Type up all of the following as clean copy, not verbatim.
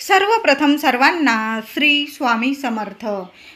सर्वप्रथम सर्वांना श्री स्वामी समर्थ.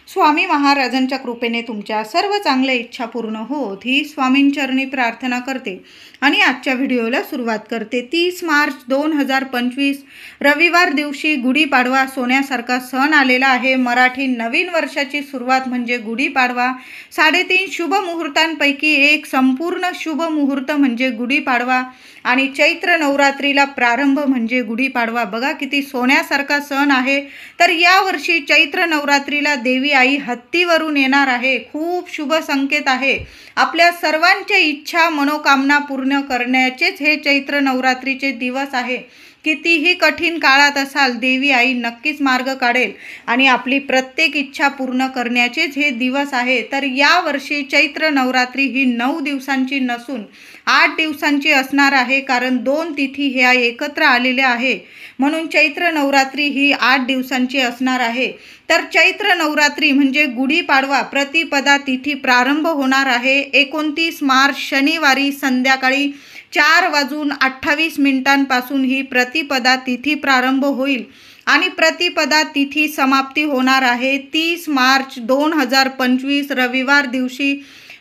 स्वामी महाराजांच्या कृपेने तुमच्या सर्व चांगल्या इच्छा पूर्ण होत ही स्वामींचरणी प्रार्थना करते आणि आजच्या व्हिडिओला सुरुवात करते. 30 मार्च 2025 रविवार दिवशी गुढीपाडवा सोन्यासारखा सण आलेला आहे. मराठी नवीन वर्षाची सुरुवात म्हणजे गुढीपाडवा. 3.5 शुभ मुहूर्तांपैकी एक संपूर्ण शुभ मुहूर्त म्हणजे गुढीपाडवा आणि चैत्र नवरात्रीला प्रारंभ म्हणजे गुढीपाडवा. बघा किती सोन्यासारखा सण आहे. तर यावर्षी चैत्र नवरात्रीला देवी आई हत्तीवरून येणार आहे. खूप शुभ संकेत आहे. आपल्या सर्वांच्या इच्छा मनोकामना पूर्ण करण्याचेच हे चैत्र नवरात्रीचे दिवस आहे. कितीही कठीण काळात असाल देवी आई नक्कीच मार्ग काढेल आणि आपली प्रत्येक इच्छा पूर्ण करण्याचेच हे दिवस आहे. तर यावर्षी चैत्र नवरात्री ही 9 दिवसांची नसून 8 दिवसांची असणार आहे, कारण 2 तिथी ह्या एकत्र आलेल्या आहे. म्हणून चैत्र नवरात्री ही 8 दिवसांची असणार आहे. तर चैत्र नवरात्री म्हणजे गुढीपाडवा प्रतिपदा तिथी प्रारंभ होणार आहे 29 मार्च शनिवारी संध्याकाळी 4:28 ही प्रतिपदा तिथी प्रारंभ होईल आणि प्रतिपदा तिथी समाप्ती होणार आहे 30 मार्च 2025 रविवार दिवशी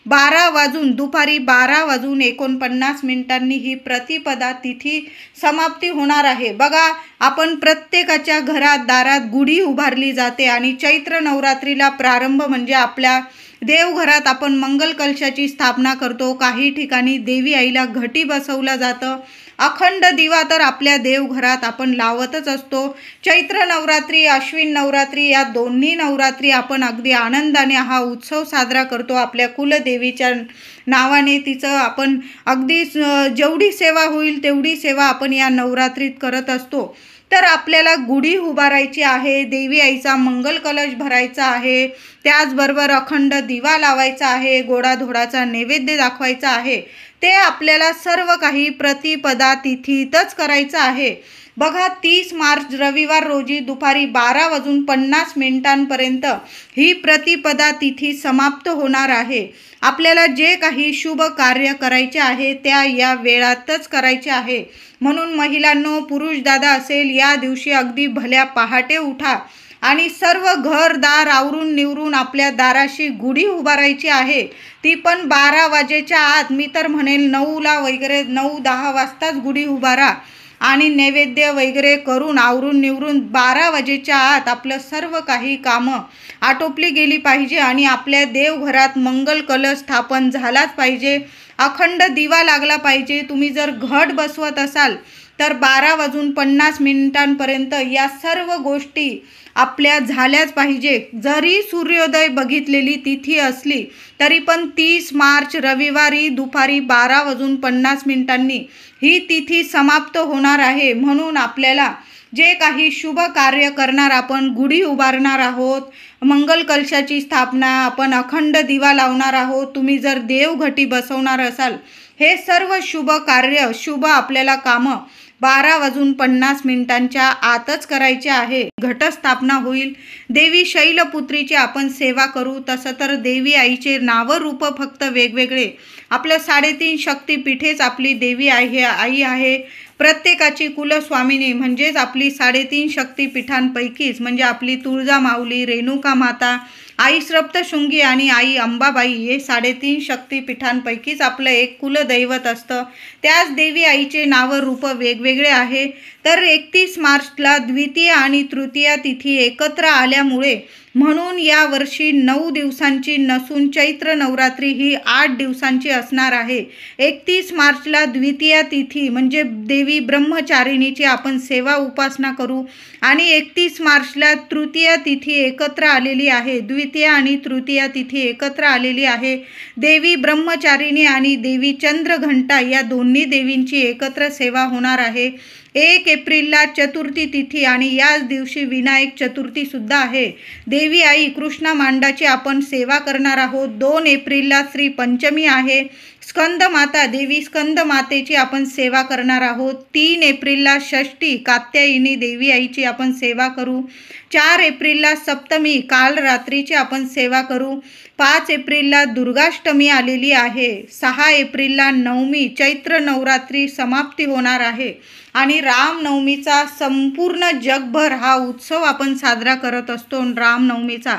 दुपारी 12:49 ही प्रतिपदा तिथी समाप्ती होणार आहे. बघा, आपण प्रत्येकाच्या घरात दारात गुढी उभारली जाते आणि चैत्र नवरात्रीला प्रारंभ म्हणजे आपल्या देवघरात आपण मंगल कलशाची स्थापना करतो. काही ठिकाणी देवी आईला घटी बसवलं जातं. अखंड दिवा तर आपल्या देवघरात आपण लावतच असतो. चैत्र नवरात्री अश्विन नवरात्री या दोन्ही नवरात्री आपण अगदी आनंदाने हा उत्सव साजरा करतो. आपल्या कुलदेवीच्या नावाने तिचं आपण अगदी जेवढी सेवा होईल तेवढी सेवा आपण या नवरात्रीत करत असतो. तर आपल्याला गुढी उभारायची आहे, देवी आईचा मंगल कलश भरायचा आहे, त्याचबरोबर अखंड दिवा लावायचा आहे, गोडाधोडाचा नैवेद्य दाखवायचा आहे. ते आपल्याला सर्व काही प्रतिपदा तिथीतच करायचं आहे. बघा, 30 मार्च रविवार रोजी दुपारी 12:50 ही प्रतिपदा तिथी समाप्त होणार आहे. आपल्याला जे काही शुभ कार्य करायचे आहे त्या या वेळातच करायचे आहे. म्हणून महिलांनो, पुरुष दादा असेल, या दिवशी अगदी भल्या पहाटे उठा आणि सर्व घरदार आवरून निवरून आपल्या दाराशी गुढी उभारायची आहे. ती पण 12 वाजेच्या आत. मी तर म्हणेल 9ला वगैरे 9-10 वाजताच गुढी उभारा आणि नैवेद्य वगैरे करून आवरून निवरून 12 वाजेच्या आत आपलं सर्व काही कामं आटोपली गेली पाहिजे आणि आपल्या देवघरात मंगल कलश स्थापन झालाच पाहिजे. अखंड दिवा लागला पाहिजे. तुम्ही जर घट बसवत असाल तर 12:50 या सर्व गोष्टी आपल्या झाल्याच पाहिजे. जरी सूर्योदय बघितलेली तिथी असली तरी पण 30 मार्च रविवारी दुपारी 12:50 ही तिथी समाप्त होणार आहे. म्हणून आपल्याला जे काही शुभ कार्य करणार, आपण गुढी उभारणार आहोत, मंगल कलशाची स्थापना, आपण अखंड दिवा लावणार आहोत, तुम्ही जर देवघटी बसवणार असाल, हे सर्व शुभ कार्य शुभ आपल्याला कामं 12:50 आतच करायचे आहे. घटस्थापना होईल. देवी शैलपुत्रीची आपण सेवा करू. तसं तर देवी आईचे नाव रूप फक्त वेगवेगळे. आपलं 3.5 शक्तिपीठेच आपली देवी आई आहे. प्रत्येकाची कुलस्वामिनी म्हणजेच आपली 3.5 शक्तिपीठांपैकीच म्हणजे आपली तुळजामाऊली, रेणुका माता, आई सप्तशृंगी आणि आई अंबाबाई हे 3.5 शक्तिपीठांपैकीच आपलं एक कुलदैवत असतं. त्याच देवी आईचे नाव रूप वेगवेगळे आहे. तर 31 मार्चला द्वितीय आणि तृतीय तिथी एकत्र आल्यामुळे म्हणून यावर्षी 9 दिवसांची नसून चैत्र नवरात्री ही 8 दिवसांची असणार आहे. 31 मार्चला द्वितीय तिथी म्हणजे देवी ब्रह्मचारिणीची आपण सेवा उपासना करू आणि 31 मार्चला तृतीय तिथी एकत्र आलेली आहे. द्वितीय आणि तृतीय तिथी एकत्र आलेली आहे. देवी ब्रह्मचारिणी आणि देवी चंद्रघंटा या दोन्ही देवींची एकत्र सेवा होणार आहे. 1 एप्रिलला चतुर्थी तिथी आणि याच दिवशी विनायक चतुर्थी सुद्धा आहे. देवी आई कृष्णा मांडाची आपण सेवा करणार आहोत. 2 एप्रिलला श्री पंचमी आहे. स्कंद माता देवी स्कंद मातेची आपण सेवा करणार आहोत. 3 एप्रिलला षष्ठी कात्यायनी देवी आईची आपण सेवा करू. 4 एप्रिलला सप्तमी काल रात्रीची आपण सेवा करू. 5 एप्रिलला दुर्गाष्टमी आलेली आहे. 6 एप्रिलला नवमी चैत्र नवरात्री समाप्ती होणार आहे आणि रामनवमीचा संपूर्ण जगभर हा उत्सव आपण साजरा करत असतो रामनवमीचा.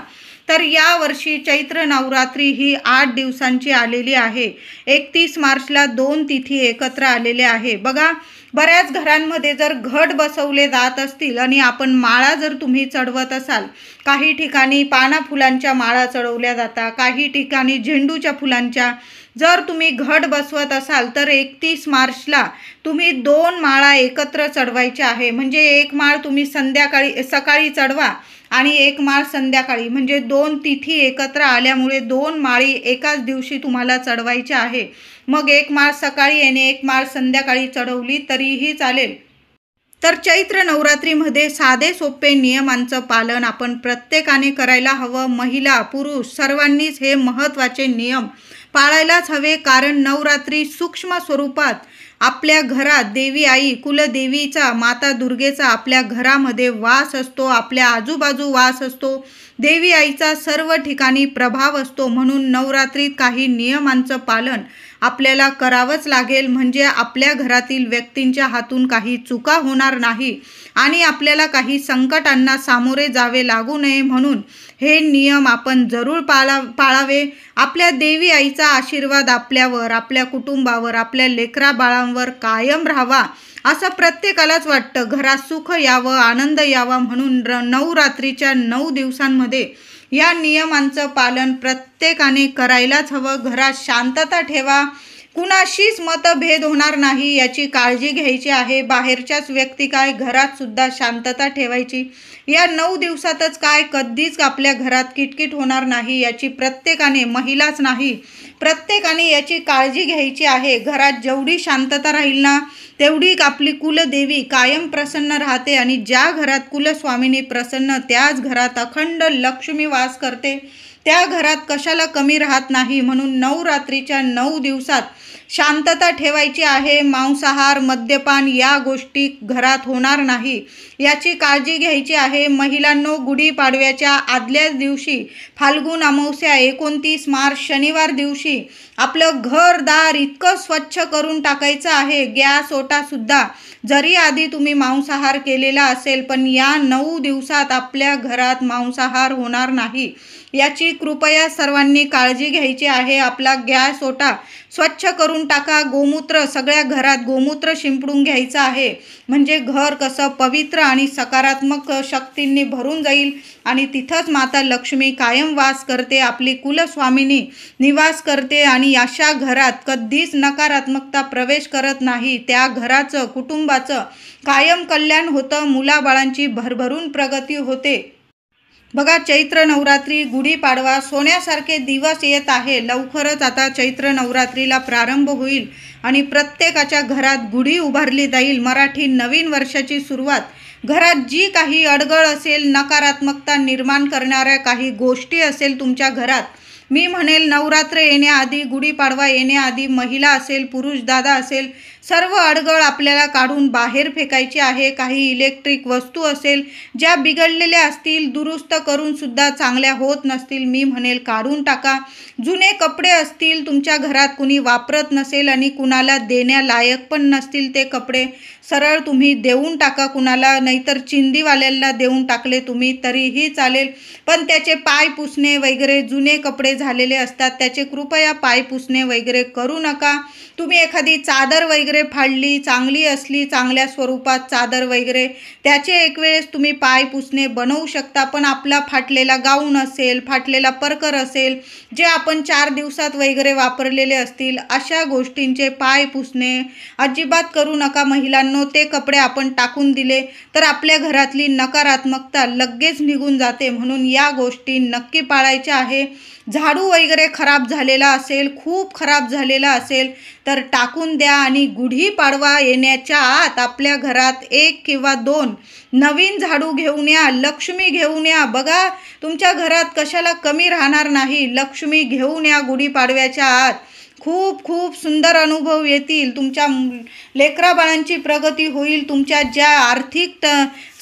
तर यावर्षी चैत्र नवरात्री ही 8 दिवसांची आलेली आहे. 31 मार्चला 2 तिथी एकत्र आलेले आहे. बघा, बऱ्याच घरांमध्ये जर घट बसवले जात असतील आणि आपण माळा जर तुम्ही चढवत असाल, काही ठिकाणी पाना फुलांच्या माळा चढवल्या जातात, काही ठिकाणी झेंडूच्या फुलांच्या. जर तुम्ही घट बसवत असाल तर 31 मार्चला तुम्ही 2 माळा एकत्र चढवायच्या आहे. म्हणजे एक माळ तुम्ही सकाळी चढवा आणि एक माळ संध्याकाळी, म्हणजे 2 तिथी एकत्र आल्यामुळे 2 माळी एकाच दिवशी तुम्हाला चढवायच्या आहे. मग एक माळ सकाळी आणि एक माळ संध्याकाळी चढवली तरीही चालेल. तर चैत्र नवरात्रीमध्ये साधे सोपे नियमांचं पालन आपण प्रत्येकाने करायला हवं. महिला पुरुष सर्वांनीच हे महत्त्वाचे नियम पाळायलाच हवे. कारण नवरात्री सूक्ष्म स्वरूपात आपल्या घरात देवी आई कुलदेवीचा माता दुर्गेचा आपल्या घरामध्ये वास असतो, आपल्या आजूबाजू वास असतो, देवी आईचा सर्व ठिकाणी प्रभाव असतो. म्हणून नवरात्रीत काही नियमांचं पालन आपल्याला करावंच लागेल. म्हणजे आपल्या घरातील व्यक्तींच्या हातून काही चुका होणार नाही आणि आपल्याला काही संकटांना सामोरे जावे लागू नये. म्हणून हे नियम आपण जरूर पाळावे. आपल्या देवी आईचा आशीर्वाद आपल्यावर, आपल्या कुटुंबावर, आपल्या लेकरा बाळांवर कायम राहावा असं प्रत्येकालाच वाटतं. घरात सुख यावं, आनंद यावा म्हणून नवरात्रीच्या 9 दिवसांमध्ये या नियमांचं पालन प्रत्येकाने करायलाच हवं. घरात शांतता ठेवा. कुणाशीच मतभेद होणार नाही याची काळजी घ्यायची आहे. बाहेरच्याच व्यक्ती काय, घरात सुद्धा शांतता ठेवायची. या 9 दिवसातच काय, कधीच आपल्या घरात किटकिट होणार नाही याची प्रत्येकाने, महिलाच नाही प्रत्येकाने याची काळजी घ्यायची आहे. घरात जेवढी शांतता राहील ना तेवढी आपली कुलदेवी कायम प्रसन्न राहते आणि ज्या घरात कुलस्वामिनी प्रसन्न त्याच घरात अखंड लक्ष्मी वास करते. त्या घरात कशाला कमी राहत नाही. म्हणून नवरात्रीच्या 9 दिवसात शांतता ठेवायची आहे. मांसाहार, मद्यपान या गोष्टी घरात होणार नाही याची काळजी घ्यायची आहे. महिलांनो, गुढीपाडव्याच्या आदल्याच दिवशी फाल्गुन अमावस्या 29 मार्च शनिवार दिवशी आपलं घरदार इतकं स्वच्छ करून टाकायचं आहे. गॅस ओटासुद्धा जरी आधी तुम्ही मांसाहार केलेला असेल पण या 9 दिवसात आपल्या घरात मांसाहार होणार नाही याची कृपया सर्वांनी काळजी घ्यायची आहे. आपला गॅस ओटा स्वच्छ करून टाका. गोमूत्र सगळ्या घरात गोमूत्र शिंपडून घ्यायचं आहे. म्हणजे घर कसं पवित्र आणि सकारात्मक शक्तींनी भरून जाईल आणि तिथंच माता लक्ष्मी कायम वास करते, आपली कुलस्वामिनी निवास करते आणि अशा घरात कधीच नकारात्मकता प्रवेश करत नाही. त्या घराचं, कुटुंबाचं कायम कल्याण होतं. मुलाबाळांची भरभरून प्रगती होते. बघा, चैत्र नवरात्री, गुढीपाडवा सोन्यासारखे दिवस येत आहे. लवकरच आता चैत्र नवरात्रीला प्रारंभ होईल आणि प्रत्येकाच्या घरात गुढी उभारली जाईल. मराठी नवीन वर्षाची सुरुवात. घरात जी काही अडगळ असेल, नकारात्मकता निर्माण करणाऱ्या काही गोष्टी असेल तुमच्या घरात, मी म्हणेल नवरात्र येण्याआधी, गुढीपाडवा येण्याआधी महिला असेल, पुरुष दादा असेल, सर्व अडगळ आपल्याला काढून बाहेर फेकायची आहे. काही इलेक्ट्रिक वस्तू असेल ज्या बिघडलेल्या असतील, दुरुस्त करून सुद्धा चांगल्या होत नसतील, मी म्हणेल काढून टाका. जुने कपडे असतील तुमच्या घरात कुणी वापरत नसेल आणि कुणाला देण्यालायक पण नसतील ते कपडे, सरळ तुम्ही देऊन टाका कुणाला, नाहीतर चिंदीवाल्यांना देऊन टाकले तुम्ही तरीही चालेल. पण त्याचे पाय पुसणे वगैरे, जुने कपडे झालेले असतात त्याचे कृपया पाय पुसणे वगैरे करू नका. तुम्ही एखादी चादर वगैरे फाडली, चांगली असली, चांगल्या स्वरूपात चादर वगैरे, त्याचे एक वेळेस तुम्ही पाय पुसणे बनवू शकता. पण आपला फाटलेला गाऊन असेल, फाटलेला परकर असेल, जे आपण 4 दिवसात वगैरे वापरलेले असतील, अशा गोष्टींचे पाय पुसणे अजिबात करू नका. महिलांनो, ते कपडे आपण टाकून दिले तर आपल्या घरातली नकारात्मकता लगेच निघून जाते. म्हणून या गोष्टी नक्की पाळायच्या आहे. झाडू वगैरे खराब झालेला असेल, खूप खराब झालेला असेल तर टाकून द्या आणि गुढीपाडवा येण्याच्या आत आपल्या घरात 1 किंवा 2 नवीन झाडू घेऊन या, लक्ष्मी घेऊन या. बघा, तुमच्या घरात कशाला कमी राहणार नाही. लक्ष्मी घेऊन या गुढीपाडव्याच्या आत. खूप खूप सुंदर अनुभव येतील. तुमच्या लेकराबाळांची प्रगती होईल. तुमच्या ज्या आर्थिक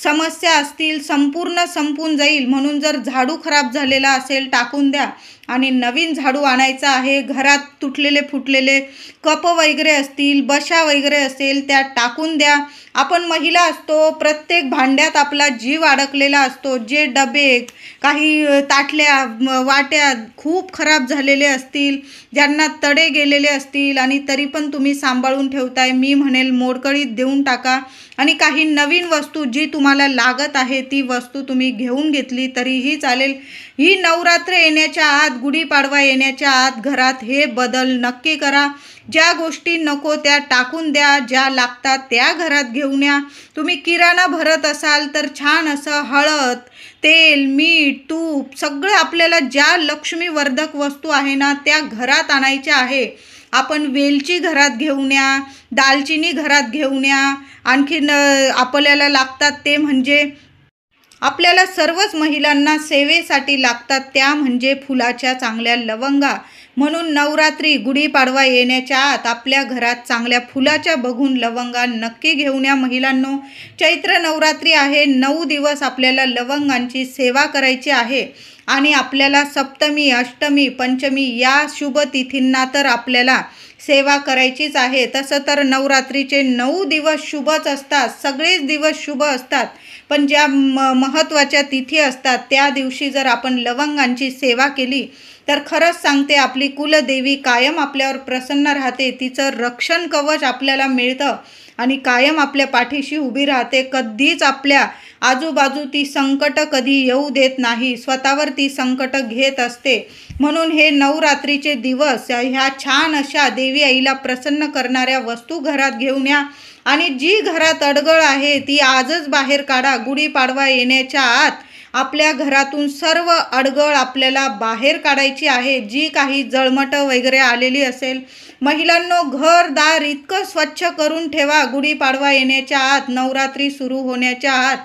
समस्या असतील संपूर्ण संपून जाईल. म्हणून जर झाडू खराब झालेला असेल टाकून द्या आणि नवीन झाडू आणायचा आहे. घरात तुटलेले फुटलेले कप वगैरे असतील, बशा वगैरे असेल त्या टाकून द्या. आपण महिला असतो, प्रत्येक भांड्यात आपला जीव अडकलेला असतो. जे डबे, काही ताटल्या वाट्या खूप खराब झालेले असतील, ज्यांना तडे गेलेले असतील आणि तरी पण तुम्ही सांभाळून ठेवताय, मी म्हणेल मोडकळीत देऊन टाका. आणि काही नवीन वस्तू जी तुम्हाला लागत आहे ती वस्तू तुम्ही घेऊन घेतली तरीही चालेल. ही नवरात्र येण्याच्या आत, गुढीपाडवा येण्याच्या आत घरात हे बदल नक्की करा. ज्या गोष्टी नको त्या टाकून द्या, ज्या लागतात त्या घरात घेऊन या. तुम्ही किराणा भरत असाल तर छान असं हळद, तेल, मीठ, तूप सगळं आपल्याला ज्या लक्ष्मीवर्धक वस्तू आहे ना त्या घरात आणायच्या आहे. आपण वेलची घरात घेऊन या, दालचिनी घरात घेऊन या. आणखीन आपल्याला लागतात ते म्हणजे आपल्याला सर्वच महिलांना सेवेसाठी लागतात त्या म्हणजे फुलाच्या चांगल्या लवंगा. म्हणून नवरात्री, गुढीपाडवा येण्याच्या आत आपल्या घरात चांगल्या फुलाच्या बघून लवंगा नक्की घेऊन या महिलांनो. चैत्र नवरात्री आहे, 9 दिवस आपल्याला लवंगांची सेवा करायची आहे. आणि आपल्याला सप्तमी, अष्टमी, पंचमी या शुभ तिथींना तर आपल्याला सेवा करायचीच आहे. तसं तर नवरात्रीचे 9 दिवस शुभच असतात, सगळेच दिवस शुभ असतात. पण ज्या महत्त्वाच्या तिथी असतात त्या दिवशी जर आपण लवंगांची सेवा केली तर खरंच सांगते आपली कुलदेवी कायम आपल्यावर प्रसन्न राहते. तिचं रक्षण कवच आपल्याला मिळतं आणि कायम आपल्या पाठीशी उभी राहते. कधीच आपल्या आजूबाजू ती संकट कधी येऊ देत नाही, स्वतःवर ती संकट घेत असते. म्हणून हे नवरात्रीचे दिवस ह्या छान अशा देवी आईला प्रसन्न करणाऱ्या वस्तू घरात घेऊन या. आणि जी घरात अडगळ आहे ती आजच बाहेर काढा. गुढीपाडवा येण्याच्या आत आपल्या घरातून सर्व अडगळ आपल्याला बाहेर काढायची आहे. जी काही जळमटं वगैरे आलेली असेल, महिलांनो घरदार इतकं स्वच्छ करून ठेवा गुढीपाडवा येण्याच्या आत, नवरात्री सुरू होण्याच्या आत,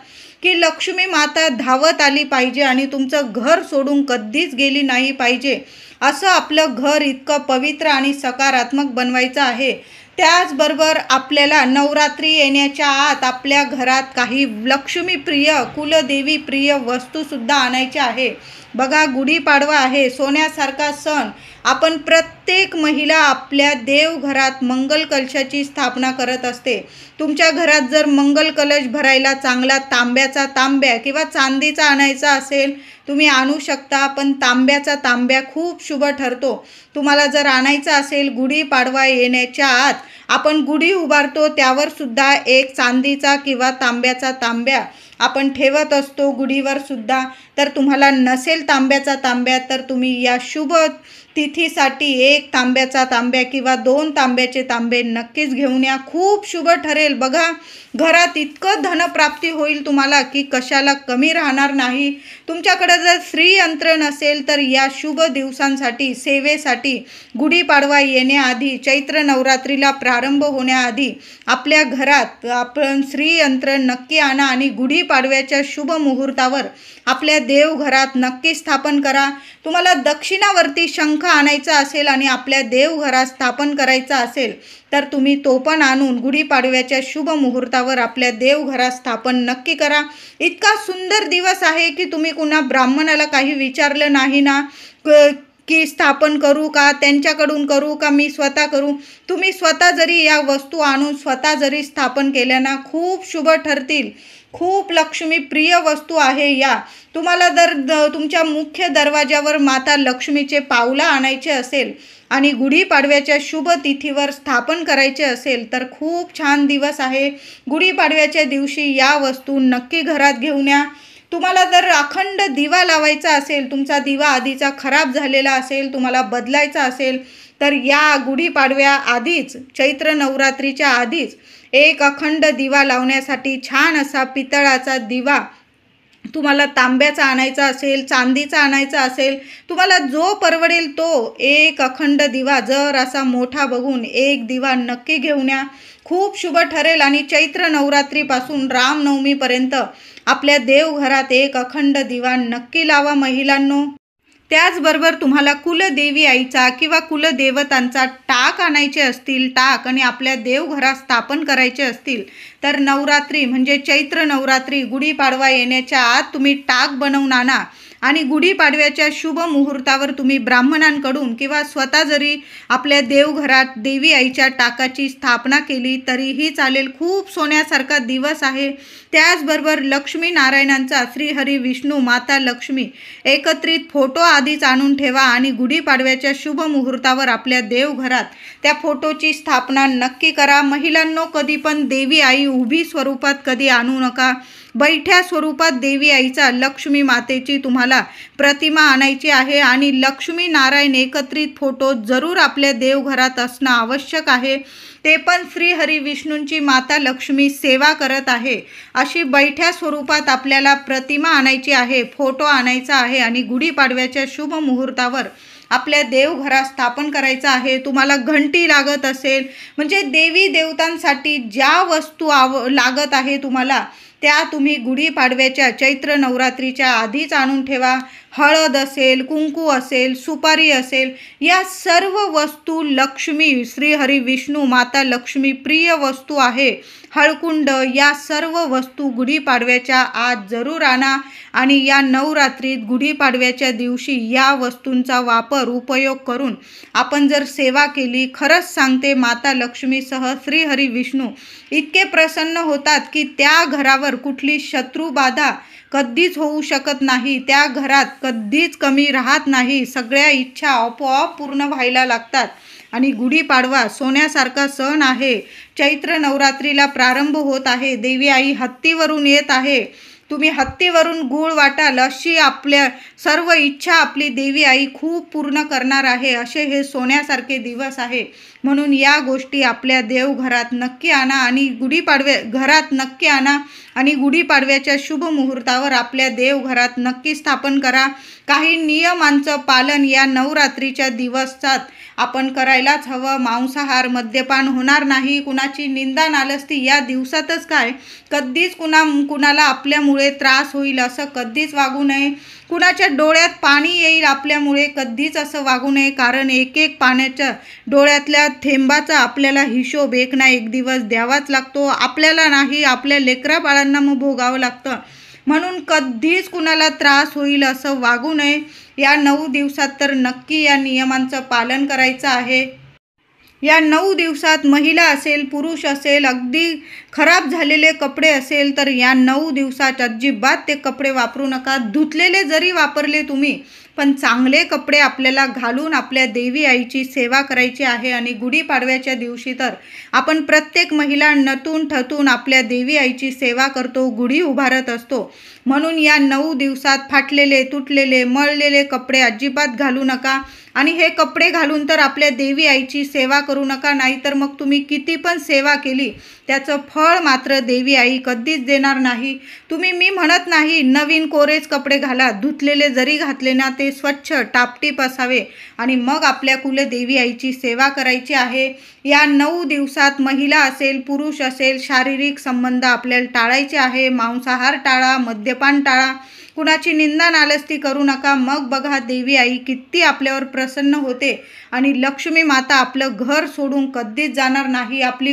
की लक्ष्मी माता धावत आली पाहिजे आणि तुमचं घर सोडून कधीच गेली नाही पाहिजे. असं आपलं घर इतकं पवित्र आणि सकारात्मक बनवायचं आहे. त्याचबरोबर आपल्याला नवरात्री येण्याच्या आत आपल्या घरात काही लक्ष्मीप्रिय, कुलदेवी प्रिय वस्तूसुद्धा आणायच्या आहे. बघा गुढीपाडवा आहे, सोन्यासारखा सण. आपण प्रत्येक महिला आपल्या देवघरात मंगल कलशाची स्थापना करत असते. तुमच्या घरात जर मंगल कलश भरायला चांगला तांब्याचा तांब्या किंवा चांदीचा आणायचा असेल तुम्ही आणू शकता, पण तांब्याचा तांब्या खूप शुभ ठरतो. तुम्हाला जर आणायचा असेल गुढीपाडवा येण्याच्या आत आपण गुढी उभारतो त्यावर सुद्धा एक चांदीचा किंवा तांब्याचा तांब्या आपण ठेवत असतो गुढीवर सुद्धा. तर तुम्हाला नसेल तांब्याचा तांब्या तर तुम्ही या शुभ तिथीसाठी एक तांब्याचा तांब्या किंवा 2 तांब्याचे तांबे नक्कीच घेऊन या. खूप शुभ ठरेल. बघा घरात इतकं धनप्राप्ती होईल तुम्हाला की कशाला कमी राहणार नाही. तुमच्याकडे जर श्रीयंत्र नसेल तर या शुभ दिवसांसाठी, सेवेसाठी गुढीपाडवा येण्याआधी, चैत्र नवरात्रीला प्रारंभ होण्याआधी आपल्या घरात आपण श्रीयंत्र नक्की आणा आणि गुढीपाडव्याच्या शुभ मुहूर्तावर आपल्या देवघरात नक्की स्थापन करा. तुम्हाला दक्षिणावर्ती शंख आणायचा असेल आणि आपल्या देवघरात स्थापन करायचा असेल तर तुम्ही तो पण आणून गुढीपाडव्याच्या शुभ मुहूर्तावर आपल्या देवघरात स्थापन नक्की करा. इतका सुंदर दिवस आहे की तुम्ही कुणा ब्राह्मणाला काही विचारलं नाही ना की स्थापन करू का, त्यांच्याकडून करू का, मी स्वतः करू. तुम्ही स्वतः जरी या वस्तू आणून स्वतः जरी स्थापन केल्या ना खूप शुभ ठरतील. खूप लक्ष्मी प्रिय वस्तू आहे या. तुम्हाला जर तुमच्या मुख्य दरवाजावर माता लक्ष्मीचे पावला आणायचे असेल आणि गुढीपाडव्याच्या शुभ तिथीवर स्थापन करायचे असेल तर खूप छान दिवस आहे. गुढीपाडव्याच्या दिवशी या वस्तू नक्की घरात घेऊन या. तुम्हाला जर अखंड दिवा लावायचा असेल, तुमचा दिवा आधीचा खराब झालेला असेल, तुम्हाला बदलायचा असेल तर या गुढीपाडव्या आधीच, चैत्र नवरात्रीच्या आधीच एक अखंड दिवा लावण्यासाठी छान असा पितळाचा दिवा तुम्हाला तांब्याचा आणायचा असेल, चांदीचा आणायचा असेल, तुम्हाला जो परवडेल तो एक अखंड दिवा जर असा मोठा बघून एक दिवा नक्की घेऊन या. खूप शुभ ठरेल. आणि चैत्र नवरात्रीपासून रामनवमीपर्यंत आपल्या देवघरात एक अखंड दिवा नक्की लावा महिलांनो. त्याचबरोबर तुम्हाला कुलदेवी आईचा किंवा कुलदेवतांचा टाक आणायचे असतील, टाक आणि आपल्या देवघरात स्थापन करायचे असतील तर नवरात्री म्हणजे चैत्र नवरात्री गुढीपाडवा येण्याच्या आत तुम्ही टाक बनवून आणा आणि गुढीपाडव्याच्या शुभ मुहूर्तावर तुम्ही ब्राह्मणांकडून किंवा स्वतः जरी आपल्या देवघरात देवी आईच्या टाकाची स्थापना केली तरीही चालेल. खूप सोन्यासारखा दिवस आहे. त्याचबरोबर लक्ष्मी नारायणांचा, श्रीहरी विष्णू, माता लक्ष्मी एकत्रित फोटो आधीच आणून ठेवा आणि गुढीपाडव्याच्या शुभ मुहूर्तावर आपल्या देवघरात त्या फोटोची स्थापना नक्की करा. महिलांनो, कधी पण देवी आई उभी स्वरूपात कधी आणू नका. बैठ्या स्वरूपात देवी आईचा, लक्ष्मी मातेची तुम्हाला प्रतिमा आणायची आहे आणि लक्ष्मी नारायण एकत्रित फोटो जरूर आपल्या देवघरात असणं आवश्यक आहे. ते पण श्रीहरी विष्णूंची माता लक्ष्मी सेवा करत आहे अशी बैठ्या स्वरूपात आपल्याला प्रतिमा आणायची आहे, फोटो आणायचा आहे आणि गुढीपाडव्याच्या शुभ मुहूर्तावर आपल्या देवघरात स्थापन करायचं आहे. तुम्हाला घंटी लागत असेल म्हणजे देवी देवतांसाठी ज्या वस्तू लागत आहे तुम्हाला त्या तुम्ही गुढीपाडव्याच्या चैत्र नवरात्रीच्या आधीच आणून ठेवा. हळद असेल, कुंकू असेल, सुपारी असेल, या सर्व वस्तू लक्ष्मी, श्रीहरी विष्णू, माता लक्ष्मी प्रिय वस्तू आहे. हळकुंड, या सर्व वस्तू गुढीपाडव्याच्या आत जरूर आणा आणि या नवरात्रीत गुढीपाडव्याच्या दिवशी या वस्तूंचा वापर, उपयोग करून आपण जर सेवा केली, खरंच सांगते माता लक्ष्मीसह श्रीहरी विष्णू इतके प्रसन्न होतात की त्या घरावर कुठली शत्रुबाधा कधीच होऊ शकत नाही. त्या घरात कधीच कमी राहत नाही. सगळ्या इच्छा आपोआप पूर्ण व्हायला लागतात. आणि गुढीपाडवा सोन्यासारखा सण आहे. चैत्र नवरात्रीला प्रारंभ होत आहे. देवी आई हत्तीवरून येत आहे. तुम्ही हत्तीवरून गूळ वाटाल अशी आपल्या सर्व इच्छा आपली देवी आई खूप पूर्ण करणार आहे. असे हे सोन्यासारखे दिवस आहे. म्हणून या गोष्टी आपल्या देवघरात नक्की आणा आणि घरात नक्की आणा आणि गुढीपाडव्याच्या शुभ मुहूर्तावर आपल्या देवघरात नक्की स्थापन करा. काही नियमांचं पालन या नवरात्रीच्या दिवसात आपण करायलाच हवं. मांसाहार, मद्यपान होणार नाही. कुणाची निंदा नालस्ती या दिवसातच काय, कधीच कुणाला आपल्यामुळे त्रास होईल असं कधीच वागू नये. कुणाच्या डोळ्यात पाणी येईल आपल्यामुळे कधीच असं वागू नये. कारण एक एक पाण्याच्या डोळ्यातल्या थेंबाचा आपल्याला हिशोब एक ना एक दिवस द्यावाच लागतो. आपल्याला नाही, आपल्या लेकरा बाळांना मग भोगावं लागतं. म्हणून कधीच कुणाला त्रास होईल असं वागू नये. या 9 दिवसात तर नक्की या नियमांचं पालन करायचं आहे. या 9 दिवसात महिला असेल, पुरुष असेल, अगदी खराब झालेले कपडे असेल तर या 9 दिवसात अजिबात ते कपडे वापरू नका. धुतलेले जरी वापरले तुम्ही, पण चांगले कपडे आपल्याला घालून आपल्या देवी आईची सेवा करायची आहे. आणि गुढीपाडव्याच्या दिवशी तर आपण प्रत्येक महिला नटून ठटून आपल्या देवी आईची सेवा करतो, गुढी उभारत असतो. म्हणून या 9 दिवसात फाटलेले, तुटलेले, मळलेले कपडे अजिबात घालू नका. आणि हे कपडे घालून तर आपल्या देवी आईची सेवा करू नका. नाहीतर मग तुम्ही किती पण सेवा केली त्याचं फळ मात्र देवी आई कधीच देणार नाही. मी म्हणत नाही नवीन कोरेच कपडे घाला. धुतलेले जरी घातले ना ते स्वच्छ टापटीप असावे आणि मग आपल्या कुलदेवी आईची सेवा करायची आहे. या 9 दिवसात महिला असेल, पुरुष असेल, शारीरिक संबंध आपल्याला टाळायचे आहे. मांसाहार टाळा, मद्यपान टाळा, कुणाची निंदा नालस्ती करू नका. मग बघा देवी आई किती आपल्यावर प्रसन्न होते आणि लक्ष्मी माता आपलं घर सोडून कधीच जाणार नाही. आपली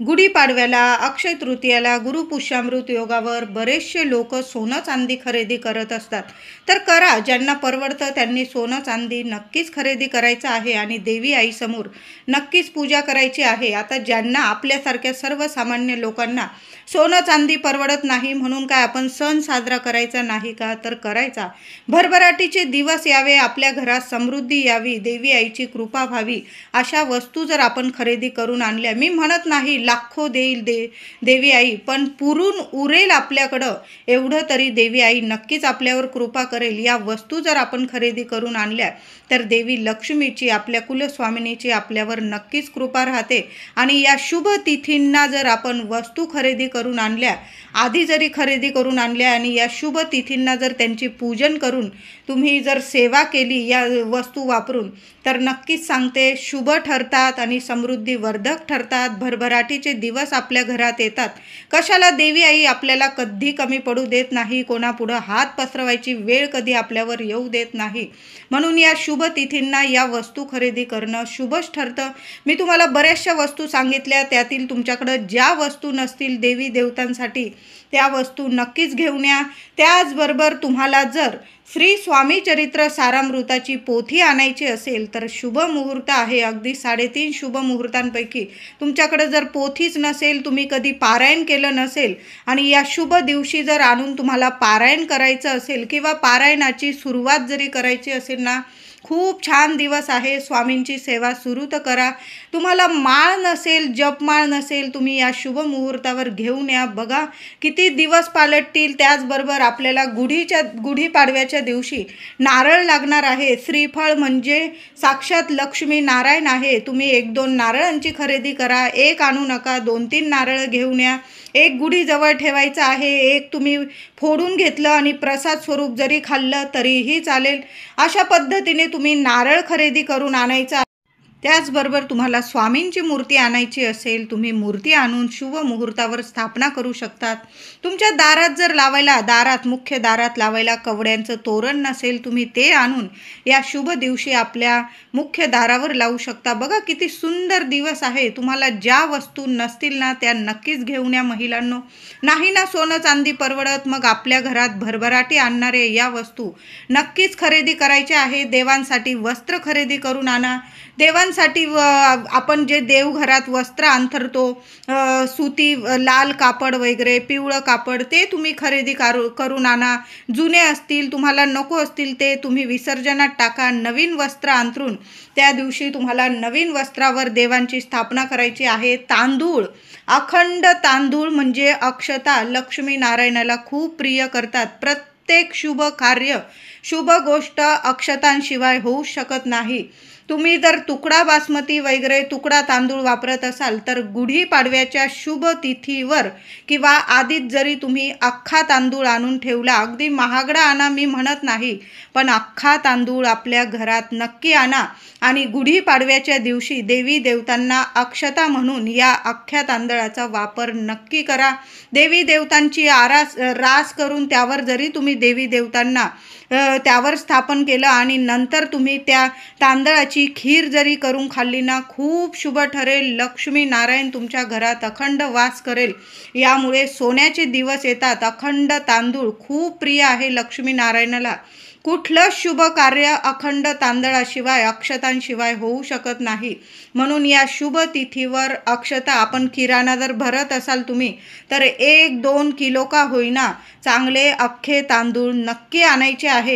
गुढीपाडव्याला, अक्षय तृतीयाला, गुरुपुष्यामृत योगावर बरेचसे लोक सोनं चांदी खरेदी करत असतात. तर करा, ज्यांना परवडतं त्यांनी सोनं चांदी नक्कीच खरेदी करायचं आहे आणि देवी आईसमोर नक्कीच पूजा करायची आहे. आता ज्यांना आपल्यासारख्या सर्वसामान्य लोकांना सोनं चांदी परवडत नाही म्हणून काय आपण सण साजरा करायचा नाही का? तर करायचा. भरभराटीचे दिवस यावे, आपल्या घरात समृद्धी यावी, देवी आईची कृपा व्हावी अशा वस्तू जर आपण खरेदी करून आणल्या, मी म्हणत नाही लाखो देईल देवी आई, पण पुरून उरेल आपल्याकडं एवढं तरी देवी आई नक्कीच आपल्यावर कृपा करेल. या वस्तू जर आपण खरेदी करून आणल्या तर देवी लक्ष्मीची, आपल्या कुलस्वामिनीची आपल्यावर नक्कीच कृपा राहते. आणि या शुभ तिथींना जर आपण वस्तू खरेदी करून आणल्या, आधी जरी खरेदी करून आणल्या आणि या शुभ तिथींना जर त्यांची पूजन करून तुम्ही जर सेवा केली या वस्तू वापरून, तर नक्कीच सांगते शुभ ठरतात आणि समृद्धी वर्धक ठरतात. भरभराटी भरभराटीचे दिवस आपल्या घरात येतात. कशाला देवी आई आपल्याला कधी कमी पडू देत नाही, कोणापुढं हात पसरवायची वेळ कधी आपल्यावर येऊ देत नाही. म्हणून या शुभ तिथींना या वस्तू खरेदी करणं शुभच ठरतं. मी तुम्हाला बऱ्याचशा वस्तू सांगितल्या, त्यातील तुमच्याकडं ज्या वस्तू नसतील देवी देवतांसाठी त्या वस्तू नक्कीच घेऊन या. त्याचबरोबर तुम्हाला जर श्री स्वामी चरित्र सारामृताची पोथी आणायची असेल तर शुभ मुहूर्त आहे. अगदी 3.5 शुभ मुहूर्तांपैकी तुमच्याकडे जर पोथीच नसेल, तुम्ही कधी पारायण केलं नसेल आणि या शुभ दिवशी जर आणून तुम्हाला पारायण करायचं असेल किंवा पारायणाची सुरुवात जरी करायची असेल ना, खूप छान दिवस आहे. स्वामींची सेवा सुरू तर करा. तुम्हाला माळ नसेल, जपमाळ नसेल, तुम्ही या शुभ मुहूर्तावर घेऊन या. बघा किती दिवस पालटतील. त्याचबरोबर आपल्याला गुढीपाडव्याच्या दिवशी नारळ लागणार आहे. श्रीफळ म्हणजे साक्षात लक्ष्मी नारायण आहे. तुम्ही 1-2 नारळांची खरेदी करा. एक आणू नका, 2-3 नारळ घेऊन या. एक गुढी जवळ ठेवायचं आहे, एक तुम्ही फोडून घेतलं आणि प्रसाद स्वरूप जरी खाल्लं तरीही चालेल. अशा पद्धतीने तुम्ही नारळ खरेदी करून आणायचा. त्याचबरोबर तुम्हाला स्वामींची मूर्ती आणायची असेल, तुम्ही मूर्ती आणून शुभ मुहूर्तावर स्थापना करू शकतात. तुमच्या दारात जर लावायला, मुख्य दारात लावायला कवड्यांचं तोरण नसेल, तुम्ही ते आणून या शुभ दिवशी आपल्या मुख्य दारावर लावू शकता. बघा किती सुंदर दिवस आहे. तुम्हाला ज्या वस्तू नसतील ना त्या नक्कीच घेऊन या महिलांनो. नाही ना सोनं चांदी परवडत, मग आपल्या घरात भरभराटी आणणारे या वस्तू नक्कीच खरेदी करायच्या आहे. देवांसाठी वस्त्र खरेदी करून आणा. देवांसाठी आपण जे देवघरात वस्त्र अंथरतो, सुती लाल कापड वगैरे, पिवळं कापड, ते तुम्ही खरेदी करून आणा. जुने असतील, तुम्हाला नको असतील, ते तुम्ही विसर्जनात टाका. नवीन वस्त्र अंथरून त्या दिवशी तुम्हाला नवीन वस्त्रावर देवांची स्थापना करायची आहे. तांदूळ, अखंड तांदूळ म्हणजे अक्षता लक्ष्मी नारायणाला खूप प्रिय करतात. प्रत्येक शुभ कार्य, शुभ गोष्ट अक्षतांशिवाय होऊ शकत नाही. तुम्ही जर तुकडा बासमती वगैरे तुकडा तांदूळ वापरत असाल तर गुढीपाडव्याच्या शुभ तिथीवर किंवा आधीच जरी तुम्ही अख्खा तांदूळ आणून ठेवला, अगदी महागडा आणा मी म्हणत नाही, पण अख्खा तांदूळ आपल्या घरात नक्की आणा आणि गुढीपाडव्याच्या दिवशी देवी देवतांना अक्षता म्हणून या अख्ख्या तांदळाचा वापर नक्की करा. देवी देवतांची रास करून त्यावर जरी तुम्ही देवी देवतांना त्यावर स्थापन केलं आणि नंतर तुम्ही त्या तांदळाची खीर जरी करून खाल्ली ना, खूप शुभ ठरेल. लक्ष्मी नारायण तुमच्या घरात अखंड वास करेल. यामुळे सोन्याचे दिवस येतात. अखंड तांदूळ खूप प्रिय आहे लक्ष्मी नारायणाला. कुठलं शुभ कार्य अखंड तांदळाशिवाय, अक्षतांशिवाय होऊ शकत नाही. म्हणून या शुभ तिथीवर अक्षता, आपण किराणा जर भरत असाल तुम्ही तर 1-2 किलो का होईना चांगले अख्खे तांदूळ नक्की आणायचे आहे.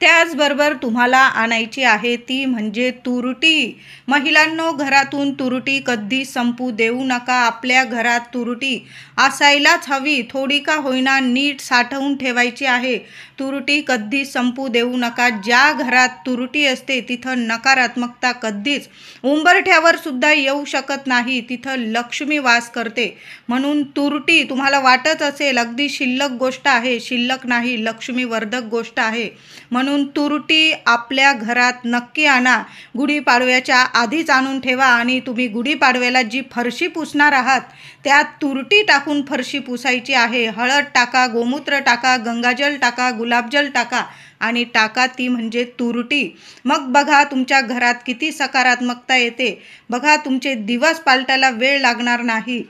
त्याचबरोबर तुम्हाला आणायची आहे ती म्हणजे तुरटी. महिलांनो, घरातून तुरटी कधी संपू देऊ नका. आपल्या घरात तुरटी असायलाच हवी. थोडी का होईना नीट साठवून ठेवायची आहे. तुरटी कधी संपू देऊ नका. ज्या घरात तुरटी असते तिथं नकारात्मकता कधीच उंबरठ्यावर सुद्धा येऊ शकत नाही. तिथं लक्ष्मी वास करते. म्हणून तुरटी तुम्हाला वाटत असेल अगदी शिल्लक गोष्ट आहे, शिल्लक नाही, लक्ष्मीवर्धक गोष्ट आहे. म्हणून तुरटी आपल्या घरात नक्की आणा. गुढीपाडव्याच्या आधीच आणून ठेवा आणि तुम्ही गुढीपाडव्याला जी फरशी पुसणार आहात त्यात तुरटी टाकून फरशी पुसायची आहे. हळद टाका, गोमूत्र टाका, गंगाजल टाका, गुलाबजल टाका आणि टाका ती म्हणजे तुरटी. मग बघा तुमच्या घरात किती सकारात्मकता येते. बघा तुमचे दिवस पालटायला वेळ लागणार नाही.